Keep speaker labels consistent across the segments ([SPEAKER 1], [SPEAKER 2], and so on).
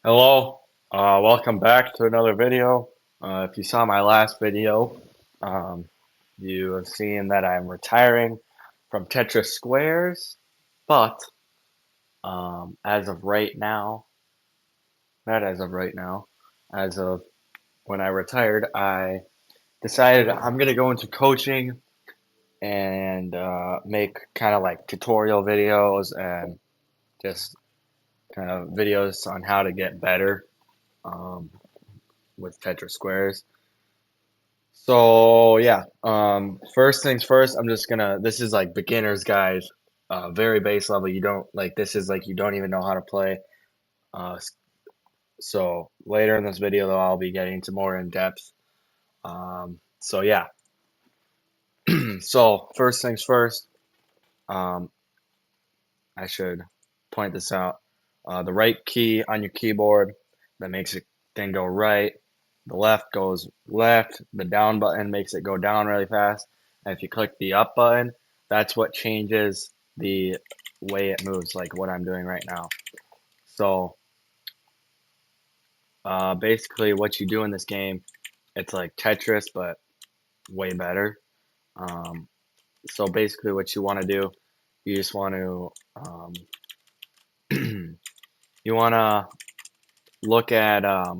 [SPEAKER 1] Hello, welcome back to another video. If you saw my last video, um, you have seen that I'm retiring from Tetra Squares, but as of right now, not as of right now, as of when I retired, I decided I'm going to go into coaching and make kind of like tutorial videos and just kind of videos on how to get better um, with Tetra Squares. So yeah, first things first, I'm just gonna. This is like beginners guys, very base level. You don't like this is like you don't even know how to play. Uh, so later in this video, though, I'll be getting into more in depth. So yeah, so first things first, um, I should point this out. The right key on your keyboard that makes it then go right. The left goes left. The down button makes it go down really fast. And if you click the up button, that's what changes the way it moves, like what I'm doing right now. So basically, what you do in this game, it's like Tetris, but way better. Um, so basically, what you want to do, you just want to you want to look at or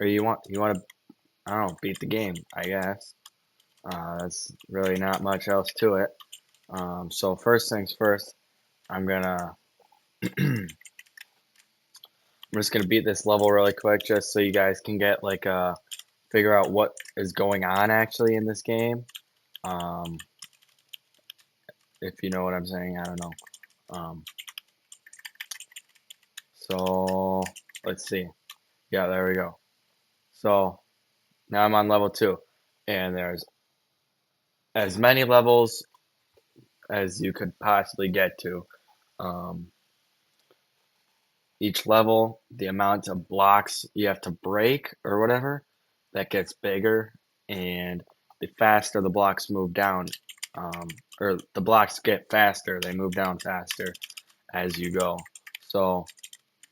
[SPEAKER 1] you want to I don't know, beat the game, I guess. That's really not much else to it. So first things first, I'm gonna I'm just gonna beat this level really quick just so you guys can get like figure out what is going on actually in this game. Um, if you know what I'm saying, I don't know. Um, so let's see. Yeah, there we go. So now I'm on level 2, and there's as many levels as you could possibly get to. Um, each level, the amount of blocks you have to break or whatever, that gets bigger, and the faster the blocks move down, um, or the blocks get faster, they move down faster as you go. So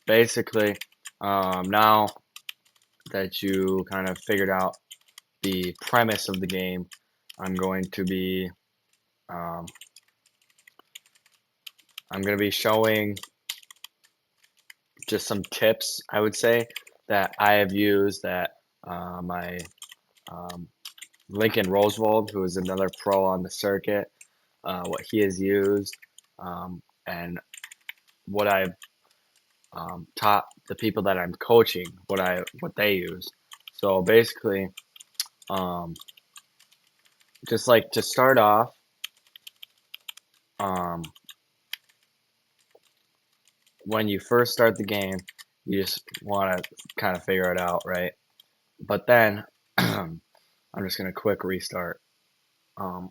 [SPEAKER 1] basically, now that you kind of figured out the premise of the game, I'm going to be um, I'm going to be showing just some tips, I would say, that I have used that my um, Lincoln Rosewald, who is another pro on the circuit, what he has used, and what I've taught the people that I'm coaching, what they use. So basically, um, just like to start off, um, when you first start the game, you just want to kind of figure it out, right? But then I'm just gonna quick restart. Um,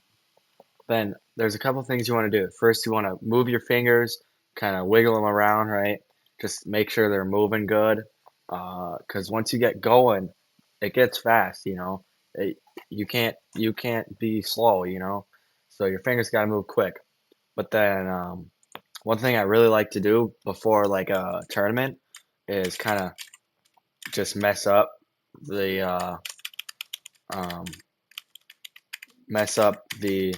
[SPEAKER 1] then there's a couple things you want to do. First, you want to move your fingers, kind of wiggle them around, right? Just make sure they're moving good. Because once you get going, it gets fast. You can't be slow. So your fingers got to move quick. But then one thing I really like to do before like a tournament is kind of just the um, mess up the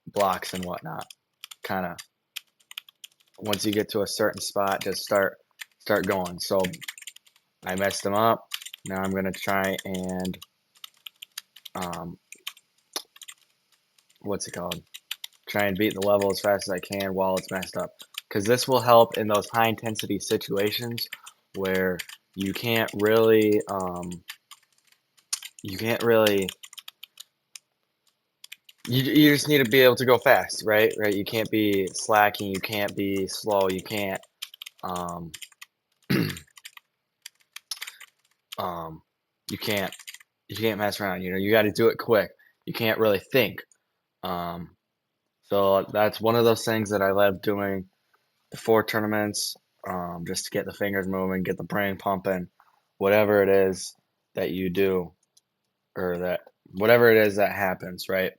[SPEAKER 1] blocks and whatnot. Kind of once you get to a certain spot, just start going. So I messed them up. Now I'm gonna try and um, what's it called? Try and beat the level as fast as I can while it's messed up, because this will help in those high intensity situations where you can't really you can't really you just need to be able to go fast, right, you can't be slacking, you can't be slow, um um you can't you can't mess around. You got to do it quick. You can't really think. Um, so that's one of those things that I love doing before tournaments, just to get the fingers moving, get the brain pumping, whatever it is that you do, or that whatever it is that happens, right?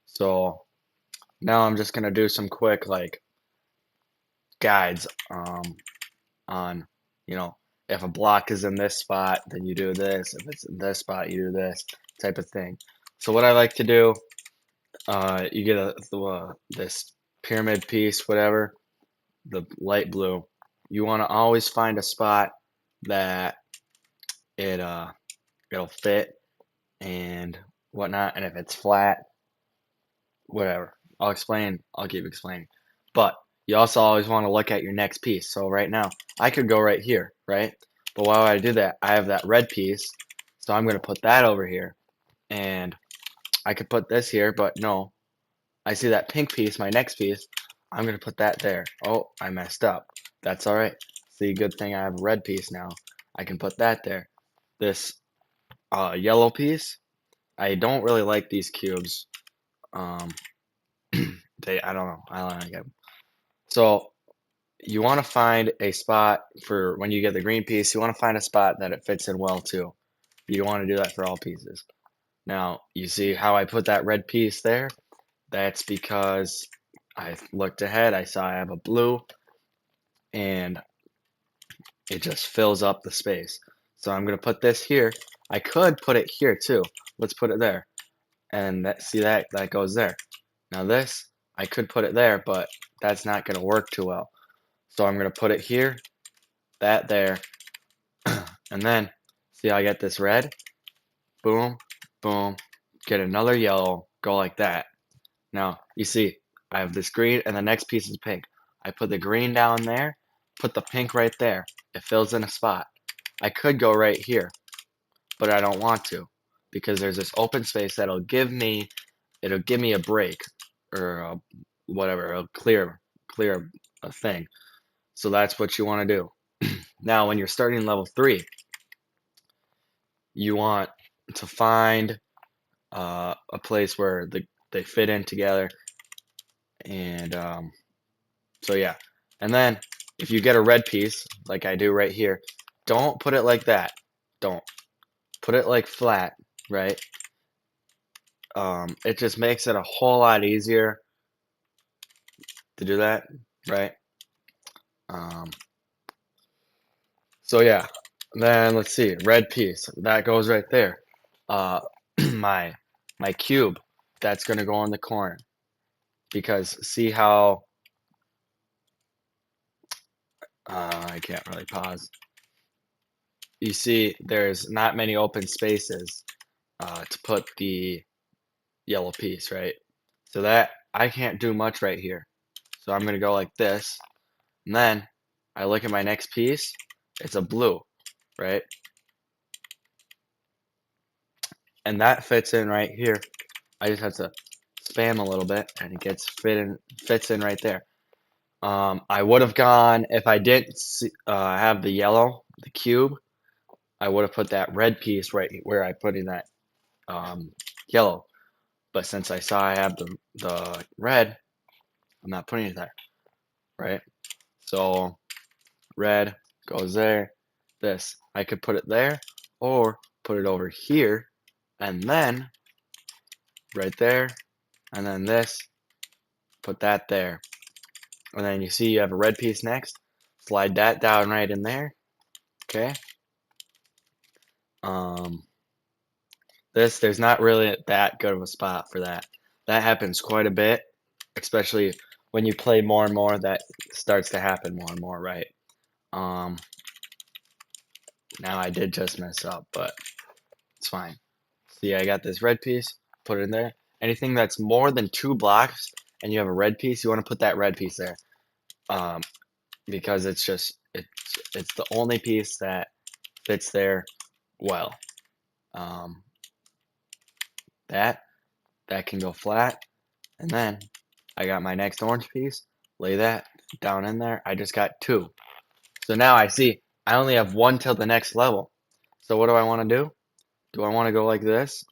[SPEAKER 1] So now I'm just gonna do some quick like guides. on, you know, if a block is in this spot, then you do this. If it's in this spot, you do this type of thing. So what I like to do, you get this pyramid piece, whatever, the light blue. You want to always find a spot that it it'll fit and whatnot. And if it's flat, whatever. I'll keep explaining. But you also always want to look at your next piece. So right now, I could go right here, right? But why would I do that? I have that red piece, so I'm going to put that over here. And I could put this here, but no. I see that pink piece, my next piece. I'm going to put that there. Oh, I messed up. That's all right. See, good thing I have a red piece now. I can put that there. This yellow piece, I don't really like these cubes. Um, I don't know. I don't like them. So you want to find a spot for when you get the green piece, you want to find a spot that it fits in well too. You want to do that for all pieces. Now, you see how I put that red piece there? That's because I looked ahead, I saw I have a blue, and it just fills up the space. So I'm going to put this here. I could put it here too. Let's put it there. And see that goes there. Now this, I could put it there, but that's not going to work too well. So I'm going to put it here, that there, and then see how I get this red? Boom, boom, get another yellow, go like that. Now, you see, I have this green and the next piece is pink. I put the green down there, put the pink right there. It fills in a spot. I could go right here, but I don't want to because there's this open space that'll give me a break or whatever, a clear a thing. So that's what you want to do. Now, when you're starting level 3, you want to find a place where they fit in together, and so yeah. And then if you get a red piece like I do right here, don't put it like that. Don't put it like flat, right? It just makes it a whole lot easier to do that, right? Um, so yeah. Then let's see, red piece that goes right there. Uh, my cube that's gonna go in the corner because see how I can't really pause. You see, there's not many open spaces to put the yellow piece, right? So that I can't do much right here. So I'm gonna go like this, and then I look at my next piece. It's a blue, right? And that fits in right here. I just have to spam a little bit, and it fits in right there. I would have gone if I didn't have the yellow, the cube. I would have put that red piece right where I put in that yellow. But since I saw I have the red, I'm not putting it there, right? So red goes there. This I could put it there, or put it over here, and then right there, and then this, put that there, and then you see you have a red piece next. Slide that down right in there. Okay. Um, there's not really that good of a spot for that. That happens quite a bit, especially when you play more and more. That starts to happen more and more, right? Um, now I did just mess up, but it's fine. See, I got this red piece, put it in there. Anything that's more than 2 blocks and you have a red piece, you want to put that red piece there. Um, because it's the only piece that fits there well. Um, that can go flat, and then I got my next orange piece. Lay that down in there. I just got 2. So now I see I only have 1 till the next level. So what do I want to do? Do I want to go like this?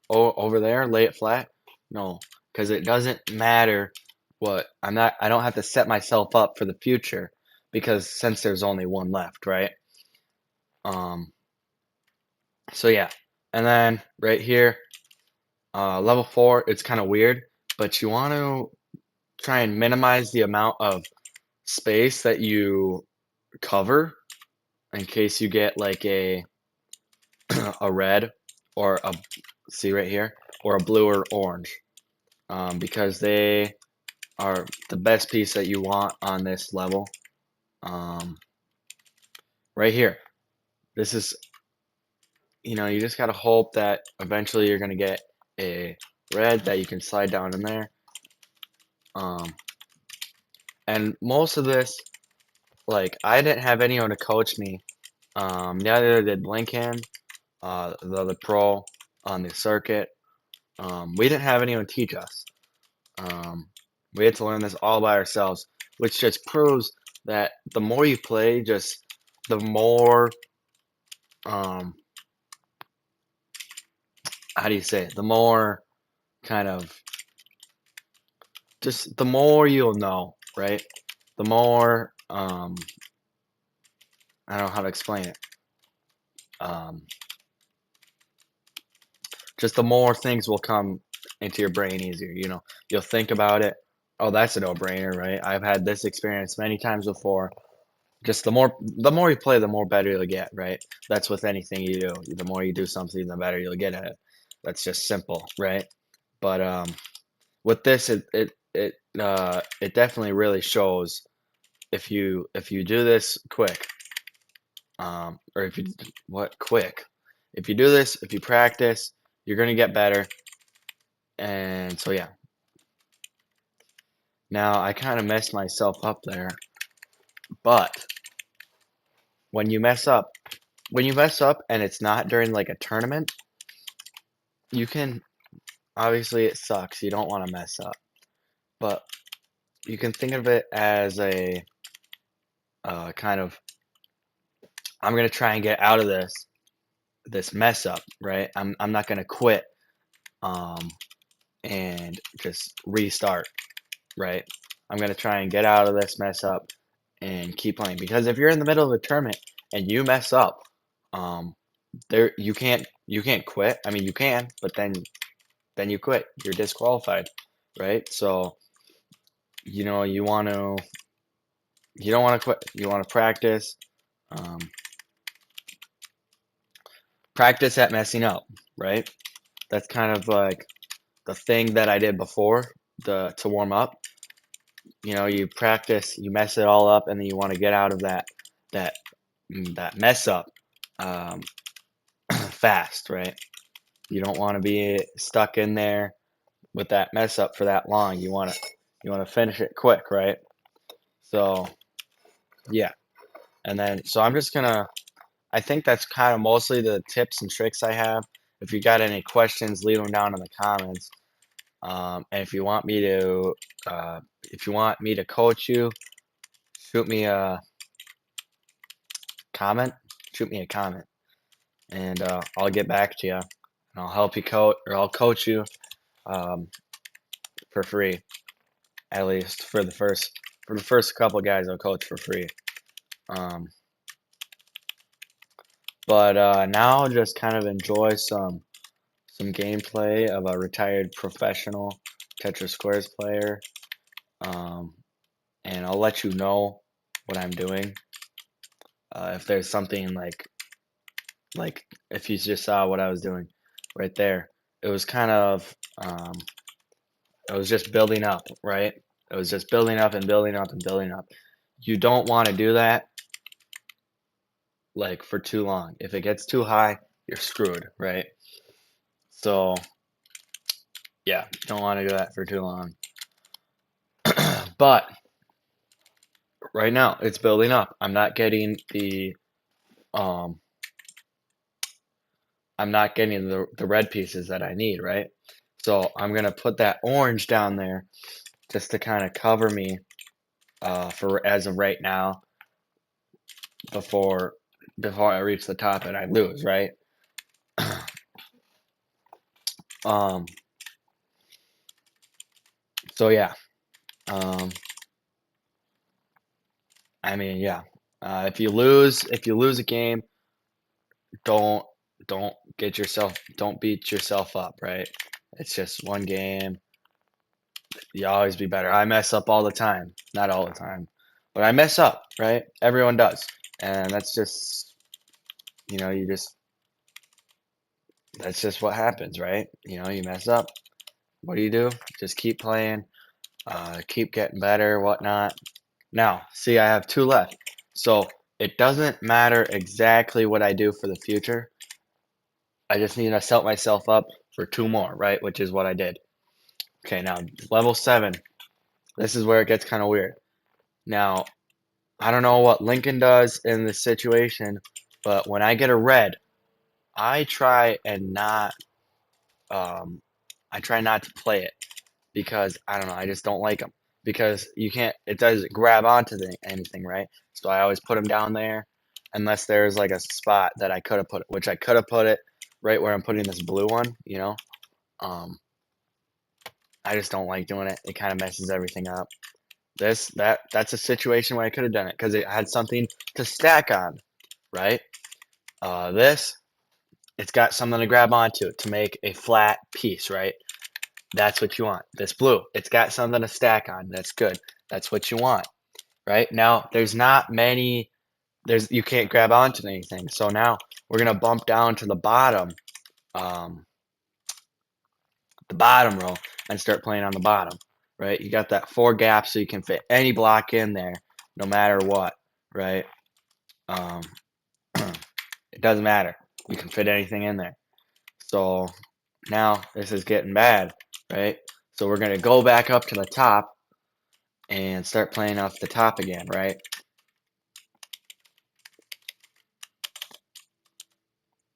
[SPEAKER 1] Oh, over there, lay it flat? No, because it doesn't matter what I don't have to set myself up for the future because since there's only 1 left, right? Um, so yeah. And then right here, level 4, it's kind of weird, but you want to try and minimize the amount of space that you cover in case you get like a a red or a, see right here, or a blue or orange, because they are the best piece that you want on this level. Um, right here, this is, you just gotta hope that eventually you're gonna get a red that you can slide down in there. And most of this, like, I didn't have anyone to coach me. Neither did Lincoln, the other pro on the circuit. We didn't have anyone teach us. We had to learn this all by ourselves, which just proves that the more you play, just the more, um, how do you say it? The more kind of, just the more you'll know, right? The more, I don't know how to explain it. Um, just the more things will come into your brain easier. You'll think about it. Oh, that's a no-brainer, right? I've had this experience many times before. Just the more you play, the more better you'll get, right? That's with anything you do. The more you do something, the better you'll get at it. That's just simple, right? But with this, it definitely really shows if you do this quick, or if you what quick, if you do this, if you practice, you're gonna get better. And so yeah. Now I kind of messed myself up there, but when you mess up, and it's not during like a tournament, you can, obviously it sucks. You don't want to mess up, but you can think of it as a kind of, I'm gonna try and get out of this mess up, right? I'm not gonna quit, um, and just restart, right? I'm gonna try and get out of this mess up and keep playing, because if you're in the middle of a tournament and you mess up, um, there you can't quit. I mean, you can, but then you quit. You're disqualified, right? So you don't want to quit. You want to practice. Um, practice at messing up, right? That's kind of like the thing that I did before to warm up. You practice, you mess it all up, and then you want to get out of that that mess up, um, fast, right? You don't want to be stuck in there with that mess up for that long. You want to finish it quick, right? So yeah, and then so I'm just gonna. I think that's kind of mostly the tips and tricks I have. If you got any questions, leave them down in the comments. And if you want me to coach you, shoot me a comment. Shoot me a comment, and I'll get back to you. And I'll help you coach, or I'll coach you, um, for free. At least for the first couple guys, I'll coach for free. Um, but now just kind of enjoy some gameplay of a retired professional Tetra Squares player. Um, and I'll let you know what I'm doing. If there's something like if you just saw what I was doing right there, it was kind of, it was just building up, right? It was just building up and building up and building up. You don't want to do that like for too long. If it gets too high, you're screwed, right? So yeah, don't want to do that for too long. But right now it's building up. Um I'm not getting the red pieces that I need, right? So I'm gonna put that orange down there just to kind of cover me, for as of right now, before before I reach the top and I lose, right? Um, so yeah. Um, I mean, yeah. If you lose a game, don't don't beat yourself up, right? It's just one game. You always be better. I mess up all the time. Not all the time, But I mess up, right? Everyone does. And that's just, you just, that's just what happens, right? You mess up. What do? Just keep playing, keep getting better, whatnot. Now, see, I have two left. So it doesn't matter exactly what I do for the future. I just need to set myself up for two more, right? Which is what I did. Okay, now level 7. This is where it gets kind of weird. Now, I don't know what Lincoln does in this situation, but when I get a red, I try and not um I try not to play it because I don't know, I just don't like them because you can't it doesn't grab onto anything, right? So I always put them down there unless there's like a spot that I could have put it, which I could have put it right where I'm putting this blue one. Um I just don't like doing it. It kind of messes everything up. That's a situation where I could have done it because it had something to stack on, right? This it's got something to grab onto to make a flat piece, right? That's what you want. This blue, it's got something to stack on. That's good. That's what you want, right? Now, there's not many. There's you can't grab onto anything. So now we're gonna bump down to um, the bottom row and start playing on the bottom, right? You got that 4 gaps so you can fit any block in there, no matter what, right? Um, it doesn't matter. You can fit anything in there. So now this is getting bad, right? So we're gonna go back up to the top and start playing off the top again, right?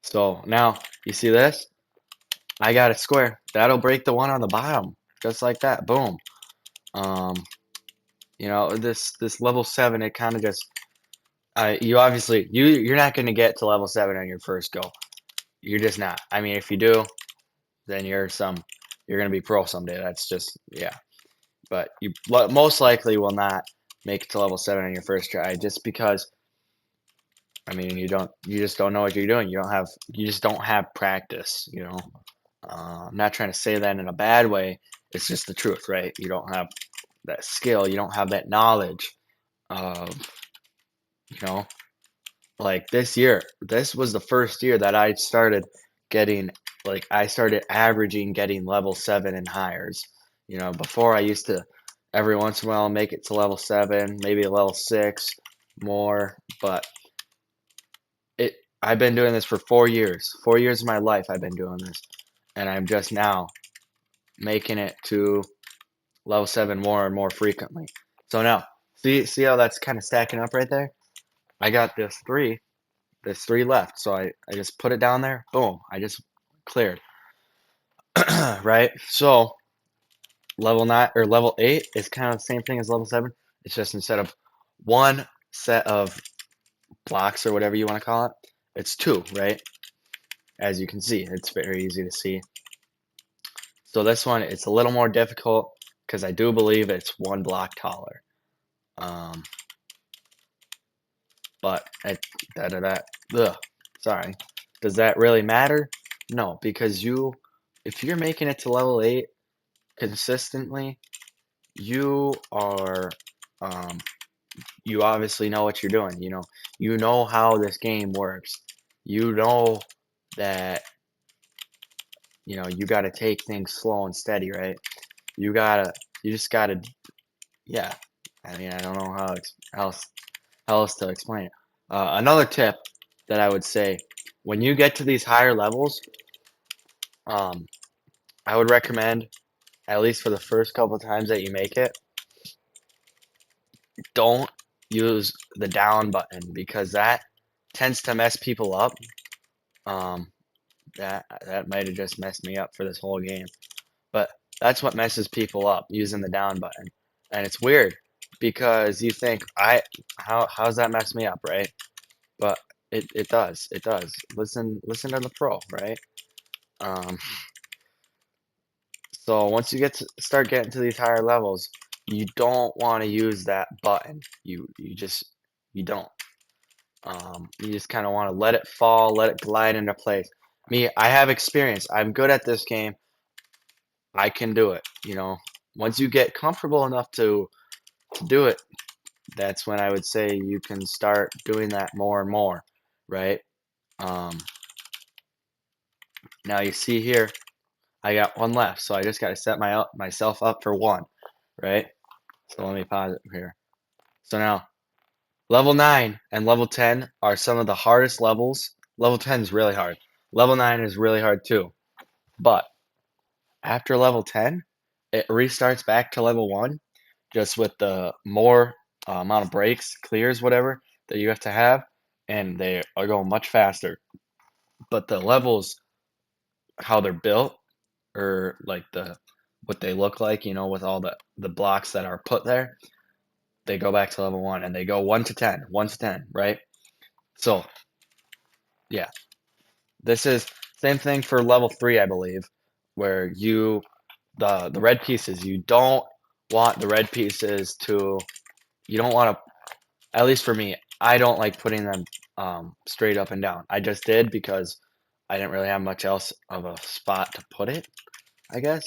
[SPEAKER 1] So now you see this? I got a square. That'll break the one on the bottom, just like that. Boom. Um, this level 7, it kind of just you obviously you're not going to get to level 7 on your first go. You're just not. I mean, if you do, then you're going to be pro someday. That's just yeah. But you most likely will not make it to level 7 on your first try, just because I mean you just don't know what you're doing. You just don't have practice. I'm not trying to say that in a bad way. It's just the truth, right? You don't have that skill. You don't have that knowledge of, you know, like this year. This was the first year that I started getting, I started averaging getting level 7 and higher. Before I used to every once in a while make it to level 7, maybe a level 6 more, but I've been doing this for 4 years. 4 years of my life I've been doing this, and I'm just now making it to level 7 more and more frequently. So now, see how that's kind of stacking up right there? I got this three left. So I just put it down there. Boom, I just cleared. Right? So level 9 or level 8 is kind of the same thing as level 7. It's just instead of one set of blocks or whatever you want to call it, it's two, right? As you can see, it's very easy to see. So this one, it's a little more difficult because I do believe it's one block taller. Um, but ugh, sorry. Does that really matter? No, because if you're making it to level 8 consistently, you are, um, you obviously know what you're doing. You know how this game works. You know that, you got to take things slow and steady, right? You gotta, you just gotta, yeah. I mean, I don't know how else to explain it. Another tip that I would say, when you get to these higher levels, um, I would recommend, at least for the first couple times that you make it, don't use the down button because that tends to mess people up. Um, that might have just messed me up for this whole game, but that's what messes people up, using the down button. And it's weird because you think how's that mess me up, right? But it does. It does. Listen to the pro, right? Um, so once you start getting to these higher levels, you don't want to use that button. You don't. You just kind of want to let it fall, let it glide into place. Me, I have experience. I'm good at this game. I can do it. Once you get comfortable enough to do it, that's when I would say you can start doing that more and more, right? Um, Now you see here, I got one left, so I just got to set myself up for one, right? So let me pause it here. So now, level 9 and level 10 are some of the hardest levels. Level 10 is really hard. Level 9 is really hard too. But after level 10, it restarts back to level 1, just with the more amount of breaks, clears, whatever, that you have to have, and they are going much faster. But the levels, how they're built, or like what they look like, with all the blocks that are put there, they go back to level 1 and they go 1 to 10, 1 to 10, right? So, yeah. This is same thing for level 3, I believe, where the red pieces, you don't want the red pieces to you don't want to, at least for me, I don't like putting them straight up and down. I just did because I didn't really have much else of a spot to put it, I guess.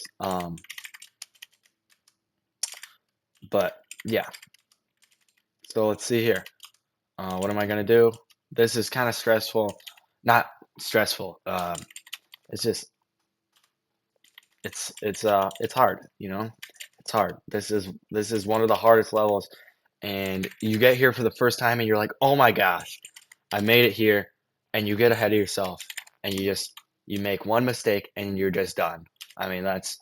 [SPEAKER 1] But yeah, so let's see here. What am I gonna do? This is kind of stressful. Not stressful. It's just it's hard. It's hard. This is one of the hardest levels, and you get here for the first time, and you're like, oh my gosh, I made it here, and you get ahead of yourself, and you make one mistake, and you're just done. I mean, that's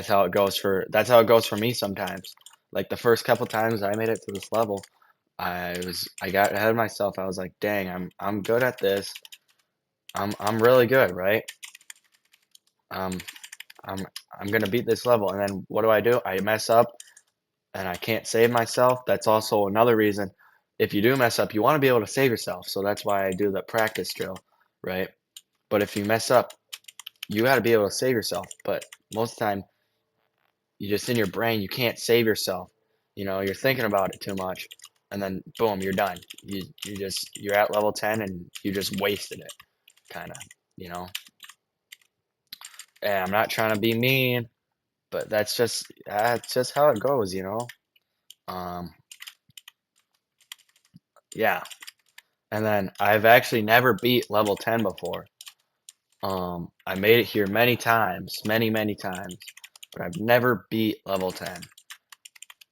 [SPEAKER 1] how it goes for me sometimes. Like the first couple times I made it to this level, I got ahead of myself. I was like, dang, I'm good at this. I'm really good, right? Um, I'm I'm gonna beat this level, and then what do? I mess up, and I can't save myself. That's also another reason. If you do mess up, you want to be able to save yourself. So that's why I do the practice drill, right? But if you mess up, you got to be able to save yourself. But most of the time, you just in your brain, you can't save yourself. You're thinking about it too much, and then boom, you're done. You're at level 10, and you just wasted it, kind of. You know. And I'm not trying to be mean, but that's just how it goes. Um, yeah. And then I've actually never beat level 10 before. I made it here many times, many, many times, but I've never beat level 10.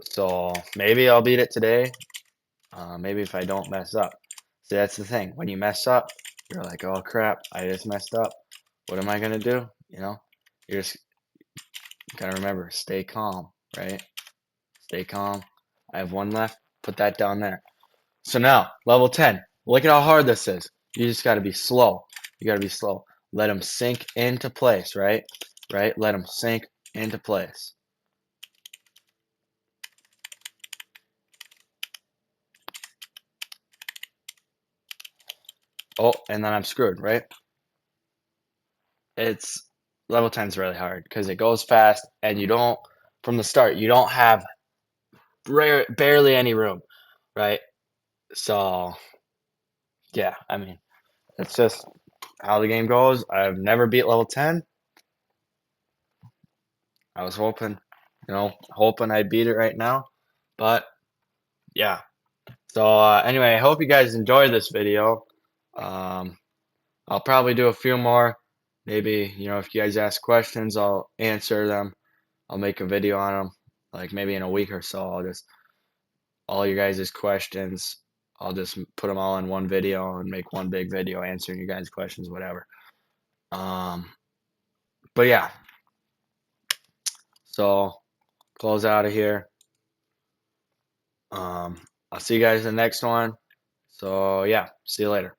[SPEAKER 1] So maybe I'll beat it today. Maybe if I don't mess up. See, that's the thing. When you mess up, you're like, oh crap, I just messed up. What am I gonna do? You're just gotta remember, stay calm, right? Stay calm. I have one left. Put that down there. So now, level 10. Look at how hard this is. You just got to be slow. You got to be slow. Let them sink into place, right? Right? Let them sink into place. Oh, and then I'm screwed, right? It's level 10 is really hard because it goes fast and from the start, you don't have barely any room, right? So, yeah, I mean, it's just how the game goes. I've never beat level 10. I was hoping I'd beat it right now, but yeah. So anyway, I hope you guys enjoyed this video. Um, I'll probably do a few more. Maybe, if you guys ask questions, I'll answer them. I'll make a video on them, like maybe in a week or so. All your guys' questions, I'll just put them all in one video and make one big video answering you guys' questions, whatever. Um, but yeah, so close out of here. I'll see you guys in the next one. So yeah, see you later.